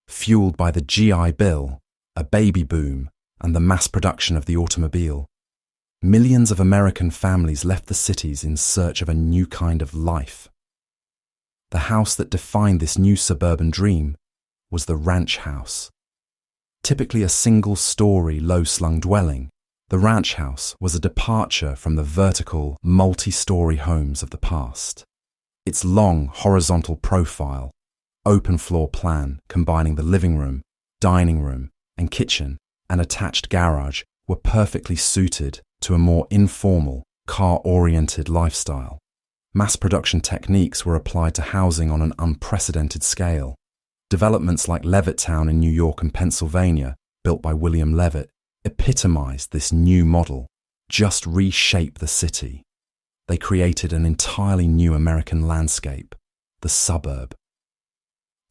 Fueled by the GI Bill, a baby boom, and the mass production of the automobile, millions of American families left the cities in search of a new kind of life. The house that defined this new suburban dream was the ranch house. Typically a single-story, low-slung dwelling, the ranch house was a departure from the vertical, multi-story homes of the past. Its long, horizontal profile, open floor plan combining the living room, dining room, and kitchen, and attached garage were perfectly suited to a more informal, car-oriented lifestyle. Mass production techniques were applied to housing on an unprecedented scale. Developments like Levittown in New York and Pennsylvania, built by William Levitt, epitomized this new model, just reshape the city. They created an entirely new American landscape, the suburb.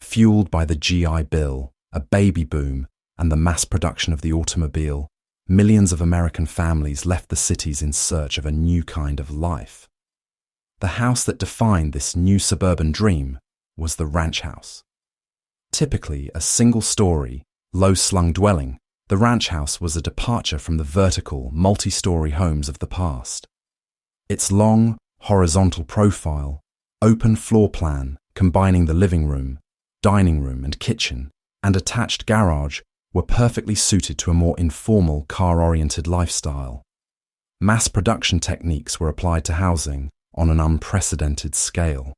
Fueled by the GI Bill, a baby boom, and the mass production of the automobile, millions of American families left the cities in search of a new kind of life. The house that defined this new suburban dream was the ranch house. Typically a single-story, low-slung dwelling The ranch house was a departure from the vertical, multi-story homes of the past. Its long, horizontal profile, open floor plan combining the living room, dining room and kitchen, and attached garage were perfectly suited to a more informal, car-oriented lifestyle. Mass production techniques were applied to housing on an unprecedented scale.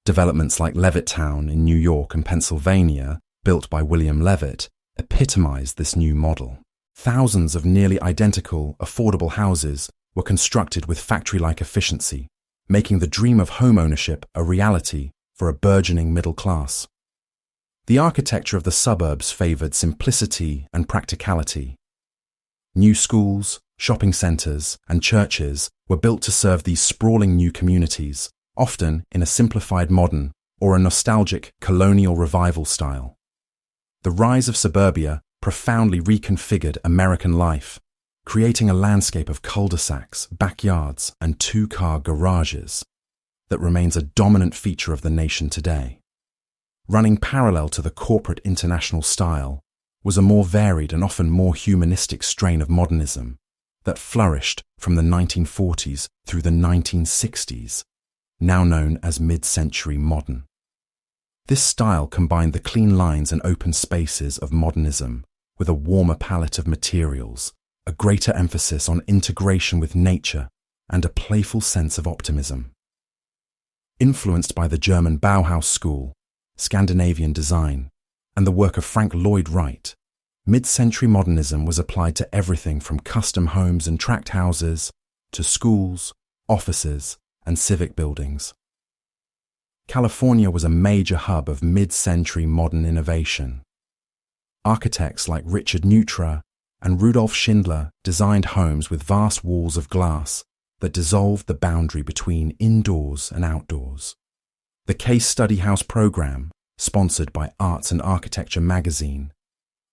Developments like Levittown in New York and Pennsylvania, built by William Levitt, epitomized this new model. Thousands of nearly identical, affordable houses were constructed with factory-like efficiency, making the dream of home ownership a reality for a burgeoning middle class. The architecture of the suburbs favored simplicity and practicality. New schools, shopping centers, and churches were built to serve these sprawling new communities, often in a simplified modern or a nostalgic colonial revival style. The rise of suburbia profoundly reconfigured American life, creating a landscape of cul-de-sacs, backyards, and two-car garages that remains a dominant feature of the nation today. Running parallel to the corporate international style was a more varied and often more humanistic strain of modernism that flourished from the 1940s through the 1960s, now known as mid-century modern. This style combined the clean lines and open spaces of modernism with a warmer palette of materials, a greater emphasis on integration with nature, and a playful sense of optimism. Influenced by the German Bauhaus school, Scandinavian design, and the work of Frank Lloyd Wright, mid-century modernism was applied to everything from custom homes and tract houses to schools, offices, and civic buildings. California was a major hub of mid-century modern innovation. Architects like Richard Neutra and Rudolf Schindler designed homes with vast walls of glass that dissolved the boundary between indoors and outdoors. The Case Study House program, sponsored by Arts and Architecture magazine,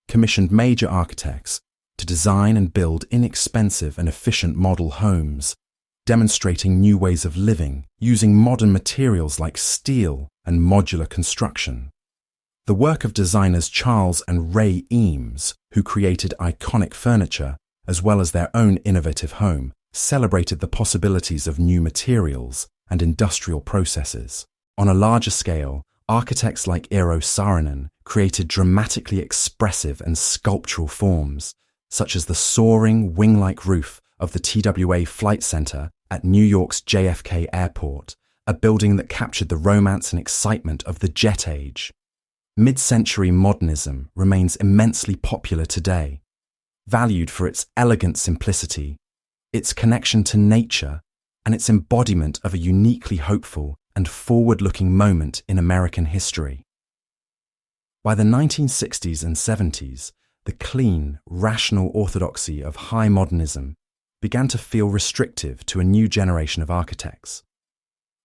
commissioned major architects to design and build inexpensive and efficient model homes, demonstrating new ways of living using modern materials like steel and modular construction. The work of designers Charles and Ray Eames, who created iconic furniture as well as their own innovative home, celebrated the possibilities of new materials and industrial processes. On a larger scale, architects like Eero Saarinen created dramatically expressive and sculptural forms, such as the soaring wing-like roof of the TWA Flight Center at New York's JFK Airport, a building that captured the romance and excitement of the jet age. Mid-century modernism remains immensely popular today, valued for its elegant simplicity, its connection to nature, and its embodiment of a uniquely hopeful and forward-looking moment in American history. By the 1960s and 70s, the clean, rational orthodoxy of high modernism began to feel restrictive to a new generation of architects.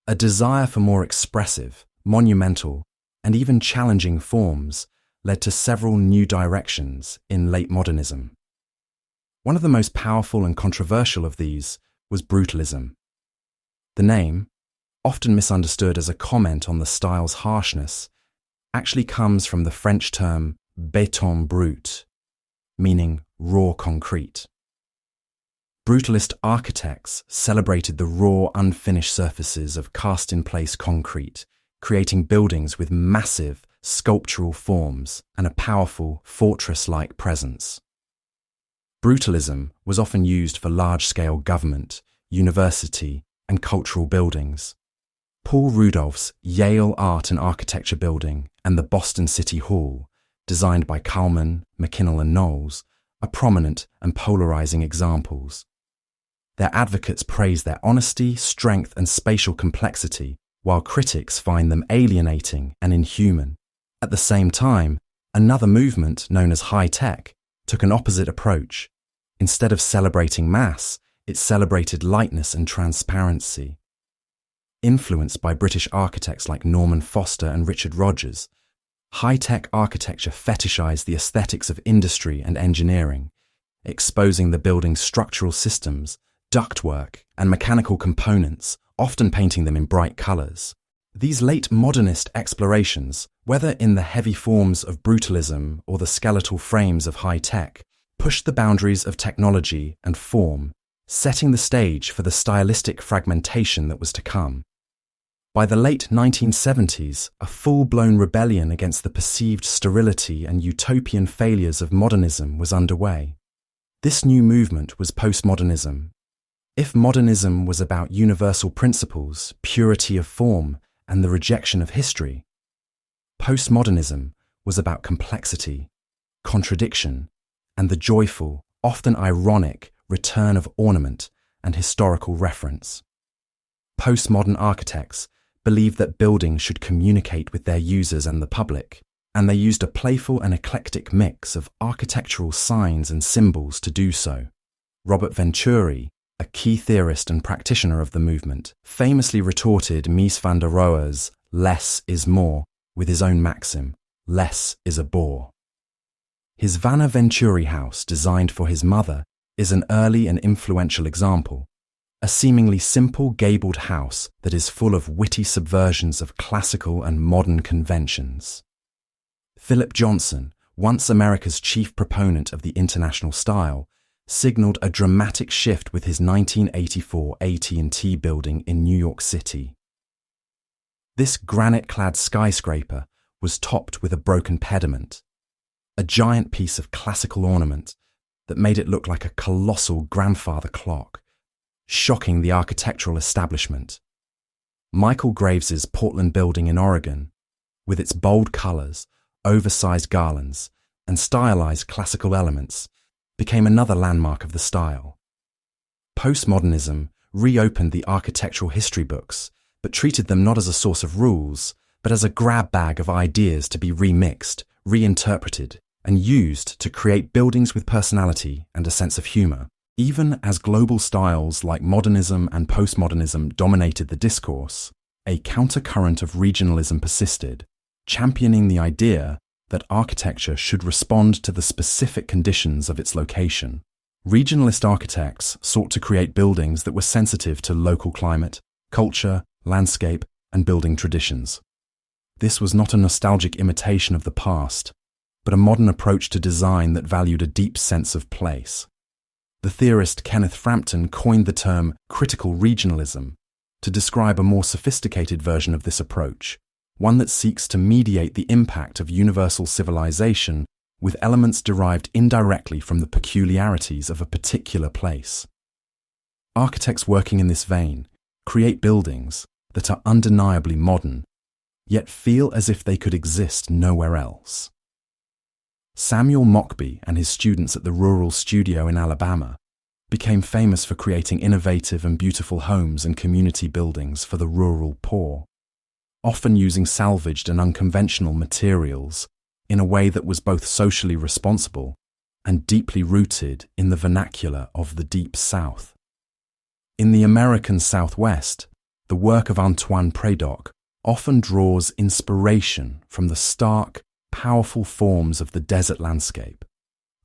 A desire for more expressive, monumental, and even challenging forms led to several new directions in late modernism. One of the most powerful and controversial of these was brutalism. The name, often misunderstood as a comment on the style's harshness, actually comes from the French term béton brut, meaning raw concrete. Brutalist architects celebrated the raw, unfinished surfaces of cast-in-place concrete, creating buildings with massive, sculptural forms and a powerful, fortress-like presence. Brutalism was often used for large-scale government, university, and cultural buildings. Paul Rudolph's Yale Art and Architecture Building and the Boston City Hall, designed by Kalman, McKinnell and Knowles, are prominent and polarizing examples. Their advocates praise their honesty, strength, and spatial complexity, while critics find them alienating and inhuman. At the same time, another movement known as high-tech took an opposite approach. Instead of celebrating mass, it celebrated lightness and transparency. Influenced by British architects like Norman Foster and Richard Rogers, high-tech architecture fetishized the aesthetics of industry and engineering, exposing the building's structural systems, ductwork, and mechanical components, often painting them in bright colors. These late modernist explorations, whether in the heavy forms of brutalism or the skeletal frames of high-tech, pushed the boundaries of technology and form, setting the stage for the stylistic fragmentation that was to come. By the late 1970s, a full-blown rebellion against the perceived sterility and utopian failures of modernism was underway. This new movement was postmodernism. If modernism was about universal principles, purity of form, and the rejection of history, postmodernism was about complexity, contradiction, and the joyful, often ironic, return of ornament and historical reference. Postmodern architects believed that buildings should communicate with their users and the public, and they used a playful and eclectic mix of architectural signs and symbols to do so. Robert Venturi, a key theorist and practitioner of the movement, famously retorted Mies van der Rohe's "less is more" with his own maxim, "less is a bore." His Vanna Venturi house, designed for his mother, is an early and influential example, a seemingly simple gabled house that is full of witty subversions of classical and modern conventions. Philip Johnson, once America's chief proponent of the international style, signaled a dramatic shift with his 1984 AT&T building in New York City. This granite-clad skyscraper was topped with a broken pediment, a giant piece of classical ornament that made it look like a colossal grandfather clock, shocking the architectural establishment. Michael Graves's Portland building in Oregon, with its bold colours, oversized garlands, and stylized classical elements, became another landmark of the style. Postmodernism reopened the architectural history books, but treated them not as a source of rules, but as a grab bag of ideas to be remixed, reinterpreted, and used to create buildings with personality and a sense of humour. Even as global styles like modernism and postmodernism dominated the discourse, a countercurrent of regionalism persisted, championing the idea that architecture should respond to the specific conditions of its location. Regionalist architects sought to create buildings that were sensitive to local climate, culture, landscape, and building traditions. This was not a nostalgic imitation of the past, but a modern approach to design that valued a deep sense of place. The theorist Kenneth Frampton coined the term critical regionalism to describe a more sophisticated version of this approach, one that seeks to mediate the impact of universal civilization with elements derived indirectly from the peculiarities of a particular place. Architects working in this vein create buildings that are undeniably modern, yet feel as if they could exist nowhere else. Samuel Mockbee and his students at the Rural Studio in Alabama became famous for creating innovative and beautiful homes and community buildings for the rural poor, often using salvaged and unconventional materials in a way that was both socially responsible and deeply rooted in the vernacular of the Deep South. In the American Southwest, the work of Antoine Prédoc often draws inspiration from the stark, powerful forms of the desert landscape,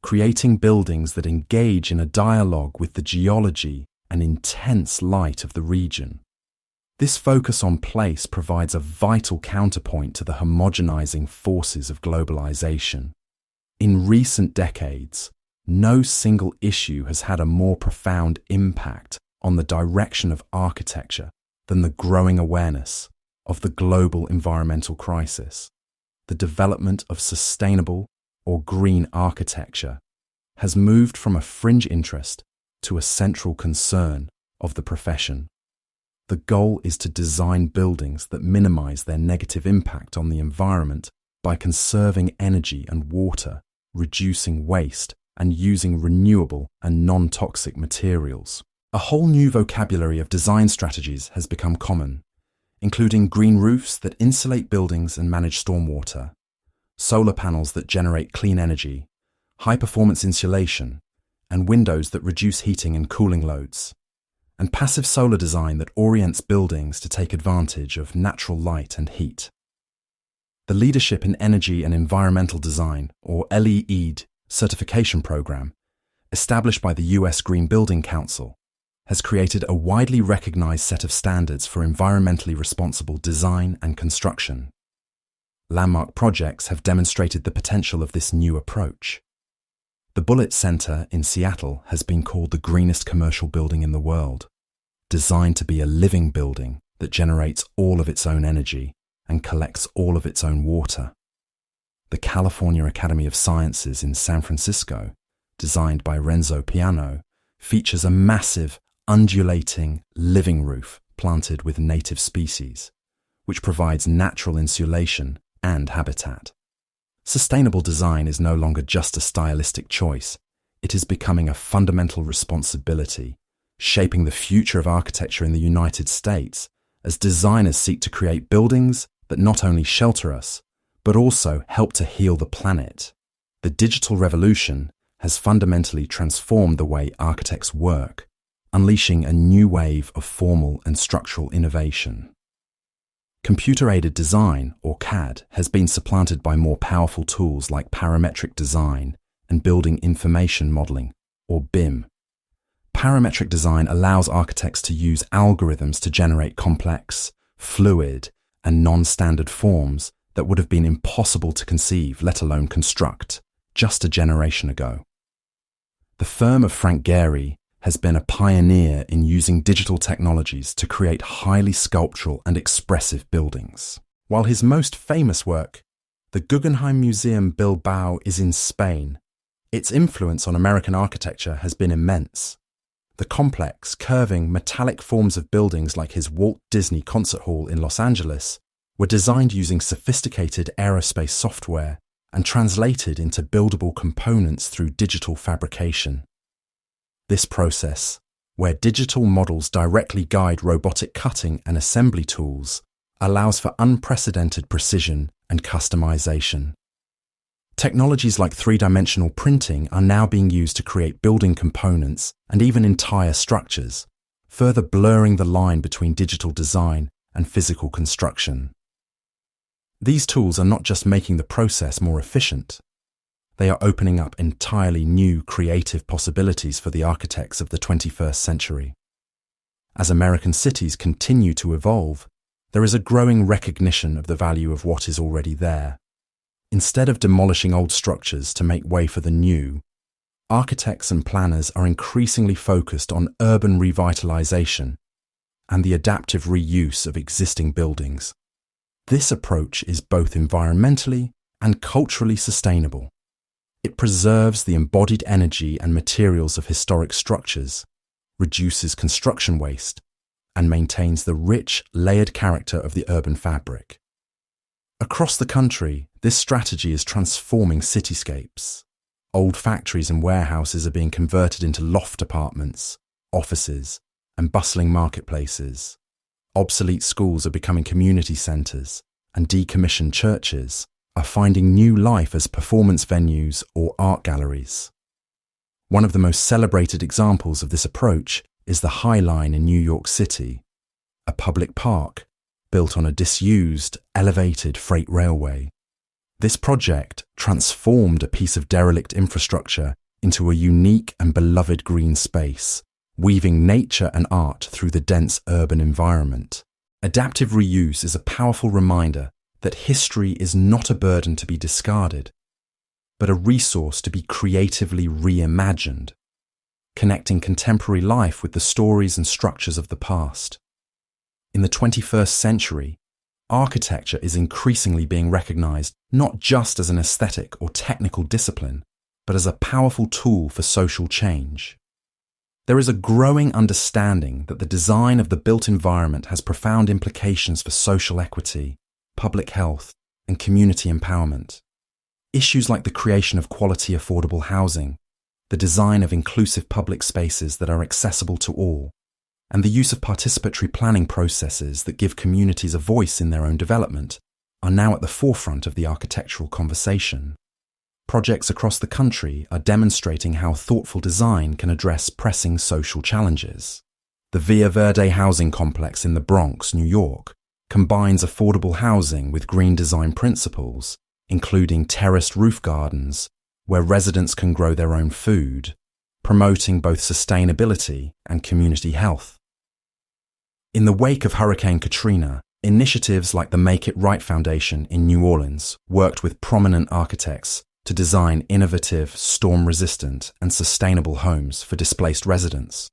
creating buildings that engage in a dialogue with the geology and intense light of the region. This focus on place provides a vital counterpoint to the homogenizing forces of globalization. In recent decades, no single issue has had a more profound impact on the direction of architecture than the growing awareness of the global environmental crisis. The development of sustainable or green architecture has moved from a fringe interest to a central concern of the profession. The goal is to design buildings that minimize their negative impact on the environment by conserving energy and water, reducing waste, and using renewable and non-toxic materials. A whole new vocabulary of design strategies has become common, including green roofs that insulate buildings and manage stormwater, solar panels that generate clean energy, high-performance insulation, and windows that reduce heating and cooling loads, and passive solar design that orients buildings to take advantage of natural light and heat. The Leadership in Energy and Environmental Design, or LEED, certification program, established by the US Green Building Council, has created a widely recognized set of standards for environmentally responsible design and construction. Landmark projects have demonstrated the potential of this new approach. The Bullitt Center in Seattle has been called the greenest commercial building in the world, designed to be a living building that generates all of its own energy and collects all of its own water. The California Academy of Sciences in San Francisco, designed by Renzo Piano, features a massive, undulating, living roof planted with native species, which provides natural insulation and habitat. Sustainable design is no longer just a stylistic choice. It is becoming a fundamental responsibility, shaping the future of architecture in the United States as designers seek to create buildings that not only shelter us, but also help to heal the planet. The digital revolution has fundamentally transformed the way architects work, unleashing a new wave of formal and structural innovation. Computer-aided design, or CAD, has been supplanted by more powerful tools like parametric design and building information modeling, or BIM. Parametric design allows architects to use algorithms to generate complex, fluid, and non-standard forms that would have been impossible to conceive, let alone construct, just a generation ago. The firm of Frank Gehry has been a pioneer in using digital technologies to create highly sculptural and expressive buildings. While his most famous work, the Guggenheim Museum Bilbao, is in Spain, its influence on American architecture has been immense. The complex, curving, metallic forms of buildings like his Walt Disney Concert Hall in Los Angeles were designed using sophisticated aerospace software and translated into buildable components through digital fabrication. This process, where digital models directly guide robotic cutting and assembly tools, allows for unprecedented precision and customization. Technologies like three-dimensional printing are now being used to create building components and even entire structures, further blurring the line between digital design and physical construction. These tools are not just making the process more efficient, they are opening up entirely new creative possibilities for the architects of the 21st century. As American cities continue to evolve, there is a growing recognition of the value of what is already there. Instead of demolishing old structures to make way for the new, architects and planners are increasingly focused on urban revitalization and the adaptive reuse of existing buildings. This approach is both environmentally and culturally sustainable. It preserves the embodied energy and materials of historic structures, reduces construction waste, and maintains the rich, layered character of the urban fabric. Across the country, this strategy is transforming cityscapes. Old factories and warehouses are being converted into loft apartments, offices, and bustling marketplaces. Obsolete schools are becoming community centres, and decommissioned churches are finding new life as performance venues or art galleries. One of the most celebrated examples of this approach is the High Line in New York City, a public park built on a disused, elevated freight railway. This project transformed a piece of derelict infrastructure into a unique and beloved green space, weaving nature and art through the dense urban environment. Adaptive reuse is a powerful reminder that history is not a burden to be discarded, but a resource to be creatively reimagined, connecting contemporary life with the stories and structures of the past. In the 21st century, architecture is increasingly being recognized not just as an aesthetic or technical discipline, but as a powerful tool for social change. There is a growing understanding that the design of the built environment has profound implications for social equity, public health, and community empowerment. Issues like the creation of quality affordable housing, the design of inclusive public spaces that are accessible to all, and the use of participatory planning processes that give communities a voice in their own development are now at the forefront of the architectural conversation. Projects across the country are demonstrating how thoughtful design can address pressing social challenges. The Villa Verde housing complex in the Bronx, New York, combines affordable housing with green design principles, including terraced roof gardens, where residents can grow their own food, promoting both sustainability and community health. In the wake of Hurricane Katrina, initiatives like the Make It Right Foundation in New Orleans worked with prominent architects to design innovative, storm-resistant, and sustainable homes for displaced residents.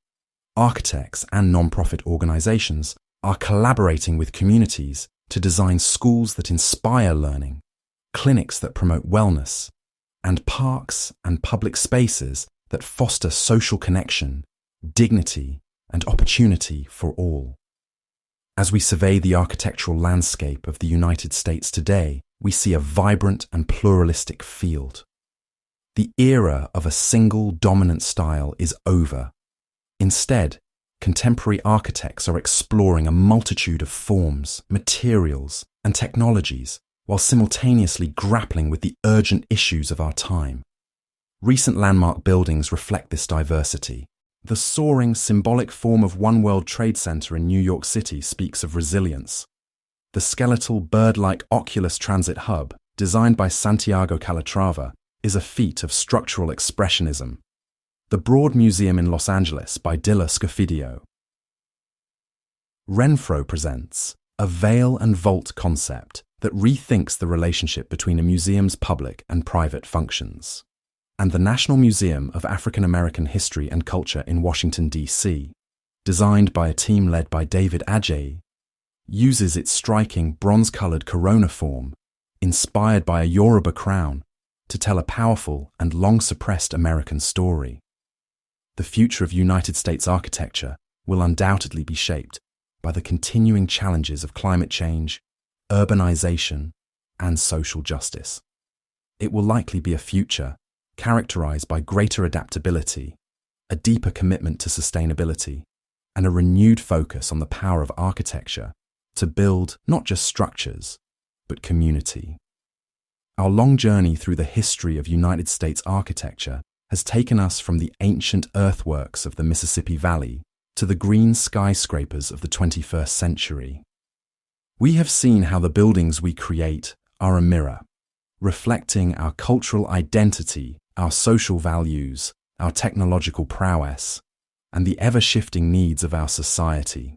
Architects and non-profit organizations are collaborating with communities to design schools that inspire learning, clinics that promote wellness, and parks and public spaces that foster social connection, dignity, and opportunity for all. As we survey the architectural landscape of the United States today, we see a vibrant and pluralistic field. The era of a single dominant style is over. Instead, contemporary architects are exploring a multitude of forms, materials, and technologies while simultaneously grappling with the urgent issues of our time. Recent landmark buildings reflect this diversity. The soaring, symbolic form of One World Trade Center in New York City speaks of resilience. The skeletal, bird-like Oculus Transit Hub, designed by Santiago Calatrava, is a feat of structural expressionism. The Broad Museum in Los Angeles by Dilla Scofidio. Renfro presents a veil and vault concept that rethinks the relationship between a museum's public and private functions. And the National Museum of African American History and Culture in Washington, D.C., designed by a team led by David Adjaye, uses its striking bronze-colored corona form, inspired by a Yoruba crown, to tell a powerful and long-suppressed American story. The future of United States architecture will undoubtedly be shaped by the continuing challenges of climate change, urbanization, and social justice. It will likely be a future characterized by greater adaptability, a deeper commitment to sustainability, and a renewed focus on the power of architecture to build not just structures, but community. Our long journey through the history of United States architecture has taken us from the ancient earthworks of the Mississippi Valley to the green skyscrapers of the 21st century. We have seen how the buildings we create are a mirror, reflecting our cultural identity, our social values, our technological prowess, and the ever-shifting needs of our society.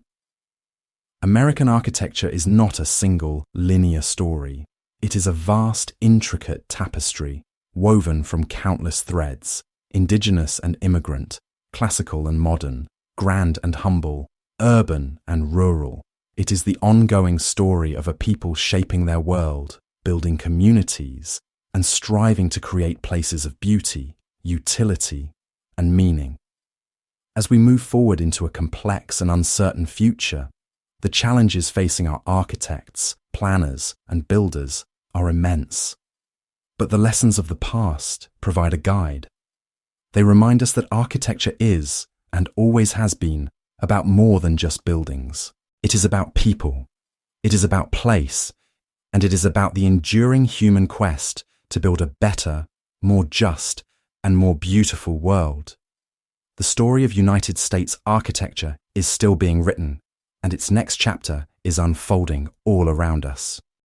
American architecture is not a single, linear story. It is a vast, intricate tapestry, woven from countless threads, indigenous and immigrant, classical and modern, grand and humble, urban and rural. It is the ongoing story of a people shaping their world, building communities, and striving to create places of beauty, utility, and meaning. As we move forward into a complex and uncertain future, the challenges facing our architects, planners, and builders are immense. But the lessons of the past provide a guide. They remind us that architecture is, and always has been, about more than just buildings. It is about people. It is about place. And it is about the enduring human quest to build a better, more just, and more beautiful world. The story of United States architecture is still being written, and its next chapter is unfolding all around us.